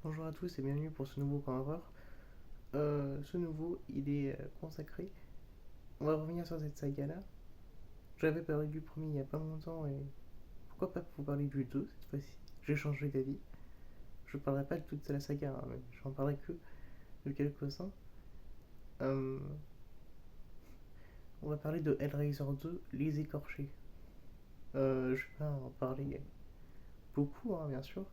Bonjour à tous et bienvenue pour ce nouveau Cover. Ce nouveau, il est consacré. On va revenir sur cette saga-là. J'avais parlé du premier il y a pas longtemps et pourquoi pas vous parler du 2 cette fois-ci. J'ai changé d'avis. Je parlerai pas de toute la saga, hein, mais j'en parlerai que de quelques-uns. Euh, on va parler de Hellraiser 2, Les Écorchés. Je vais pas en parler beaucoup, hein, bien sûr.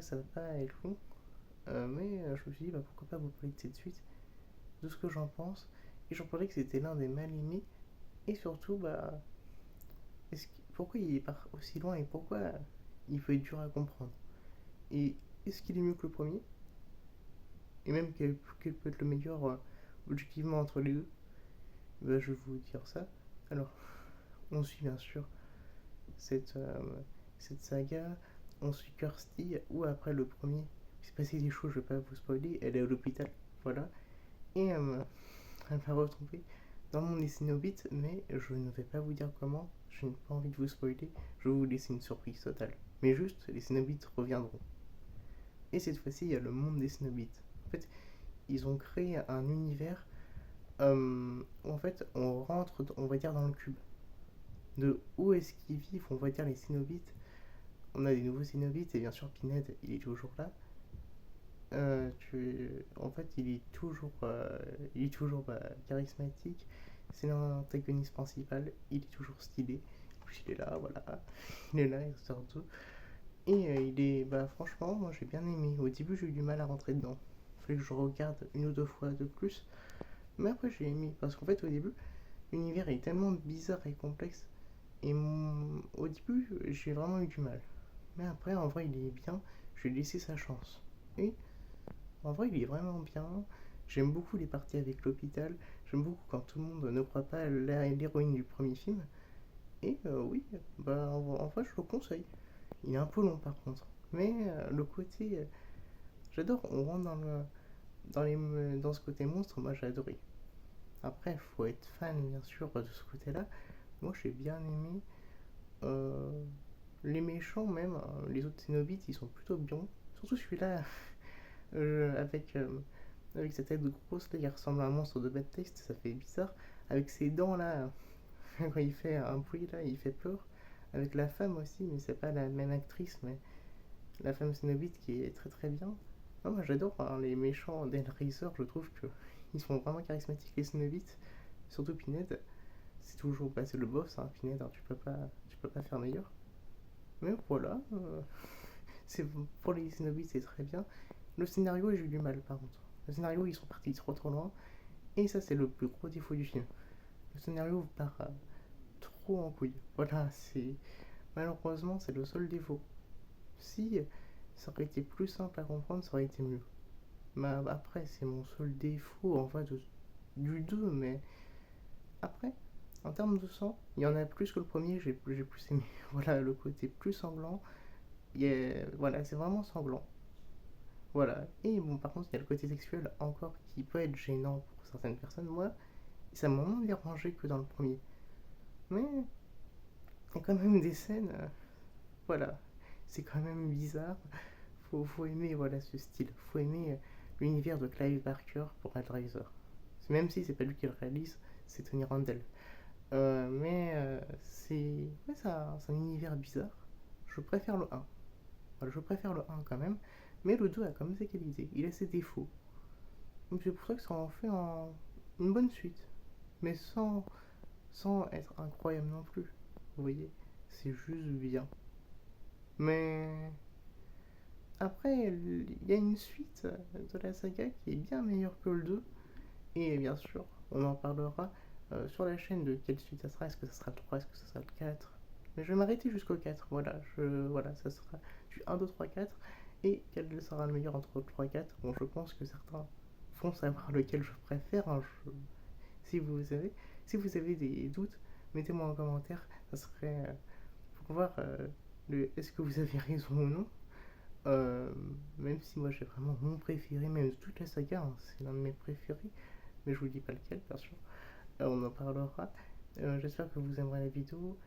Ça va pas être long. Mais je me suis dit, bah, pourquoi pas vous parler de cette suite, de ce que j'en pense. Et j'en parlais que c'était l'un des mal aimés. Et surtout, bah, pourquoi il part aussi loin et pourquoi il peut être dur à comprendre. Et est-ce qu'il est mieux que le premier? Et même quel peut être le meilleur objectivement entre les deux? Bah, je vais vous dire ça. Alors, on suit bien sûr cette, euh, cette saga. On suit Kirsty, ou après le premier, il s'est passé des choses, je vais pas vous spoiler. Elle est à l'hôpital, voilà. Et elle va retomber dans mon dessin Hobbit, mais je ne vais pas vous dire comment. Je n'ai pas envie de vous spoiler. Je vais vous laisser une surprise totale. Mais juste, les Cénobites reviendront. Et cette fois-ci, il y a le monde des Cénobites. En fait, ils ont créé un univers où en fait, on rentre, on va dire, dans le cube. De où est-ce qu'ils vivent, on va dire, les Cénobites. On a des nouveaux Cénobites, et bien sûr, Pinhead, il est toujours là. En fait, il est toujours charismatique. C'est l'antagoniste principal. Il est toujours stylé. Puis il est là, voilà. Il est là, il sort tout. Et il est, bah franchement, moi j'ai bien aimé. Au début, j'ai eu du mal à rentrer dedans. Il fallait que je regarde une ou deux fois de plus. Mais après, j'ai aimé. Parce qu'en fait, au début, l'univers est tellement bizarre et complexe. Au début, j'ai vraiment eu du mal. Mais après, en vrai, il est bien. Je lui ai laissé sa chance. Et en vrai, il est vraiment bien. J'aime beaucoup les parties avec l'hôpital. J'aime beaucoup quand tout le monde ne croit pas à l'héroïne du premier film. Et oui, bah en vrai, je le conseille. Il est un peu long par contre. Mais le côté. J'adore, on rentre dans ce côté monstre, moi j'ai adoré. Après, il faut être fan bien sûr de ce côté-là. Moi j'ai bien aimé. euh, les méchants, même, les autres Cénobites, ils sont plutôt bien. Surtout celui-là, avec sa tête grosse, là, il ressemble à un monstre de bad taste, ça fait bizarre. Avec ses dents là, quand il fait un bruit là, il fait peur. Avec la femme aussi, mais c'est pas la même actrice, mais la femme Cénobite qui est très très bien. Non, moi j'adore hein, les méchants d'Hellraiser, je trouve que ils sont vraiment charismatiques les Cénobites, surtout Pinhead. C'est toujours c'est le boss, hein, Pinhead, hein, tu peux pas faire meilleur. Mais voilà, c'est pour les Cénobites c'est très bien. Le scénario j'ai eu du mal par contre. Le scénario ils sont partis trop loin et ça c'est le plus gros défaut du film. Le scénario part trop en couille. Voilà, c'est malheureusement c'est le seul défaut. Si ça aurait été plus simple à comprendre, ça aurait été mieux. Bah, après, c'est mon seul défaut en fait du 2, mais après, en termes de sang, il y en a plus que le premier, j'ai plus aimé. Voilà, le côté plus sanglant, voilà, c'est vraiment sanglant. Voilà, et bon, par contre, il y a le côté sexuel encore qui peut être gênant pour certaines personnes. Moi, ça m'a moins dérangé que dans le premier. Mais il y a quand même des scènes, voilà, c'est quand même bizarre. Faut aimer voilà, ce style, faut aimer l'univers de Clive Barker pour Hellraiser. Même si c'est pas lui qui le réalise, c'est Tony Randall. C'est un univers bizarre. Je préfère le un. Voilà, je préfère le un quand même. Mais le 2 a quand même ses qualités. Il a ses défauts. Donc c'est pour ça que ça en fait une bonne suite. Mais sans être incroyable non plus. Vous voyez, c'est juste bien. Mais après, il y a une suite de la saga qui est bien meilleure que le 2. Et bien sûr, on en parlera sur la chaîne de quelle suite ça sera. Est-ce que ça sera le 3, est-ce que ça sera le 4? Mais je vais m'arrêter jusqu'au 4. Voilà, ça sera du 1, 2, 3, 4. Et quel sera le meilleur entre le 3 et 4? Bon, je pense que certains vont savoir lequel je préfère. Hein, si, vous avez, si vous avez des doutes, mettez-moi en commentaire. Ça serait pour voir est-ce que vous avez raison ou non. Euh, Même si moi j'ai vraiment mon préféré, même de toute la saga, hein, c'est l'un de mes préférés, mais je vous dis pas lequel, bien sûr. On en parlera. J'espère que vous aimerez la vidéo.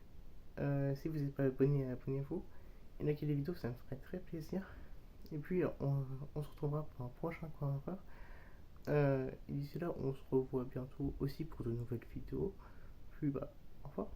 Si vous n'êtes pas abonné, abonnez-vous. Et likez les vidéos, ça me ferait très plaisir. Et puis, on se retrouvera pour un prochain coin encore. Et d'ici là, on se revoit bientôt aussi pour de nouvelles vidéos. Puis, bah, au revoir.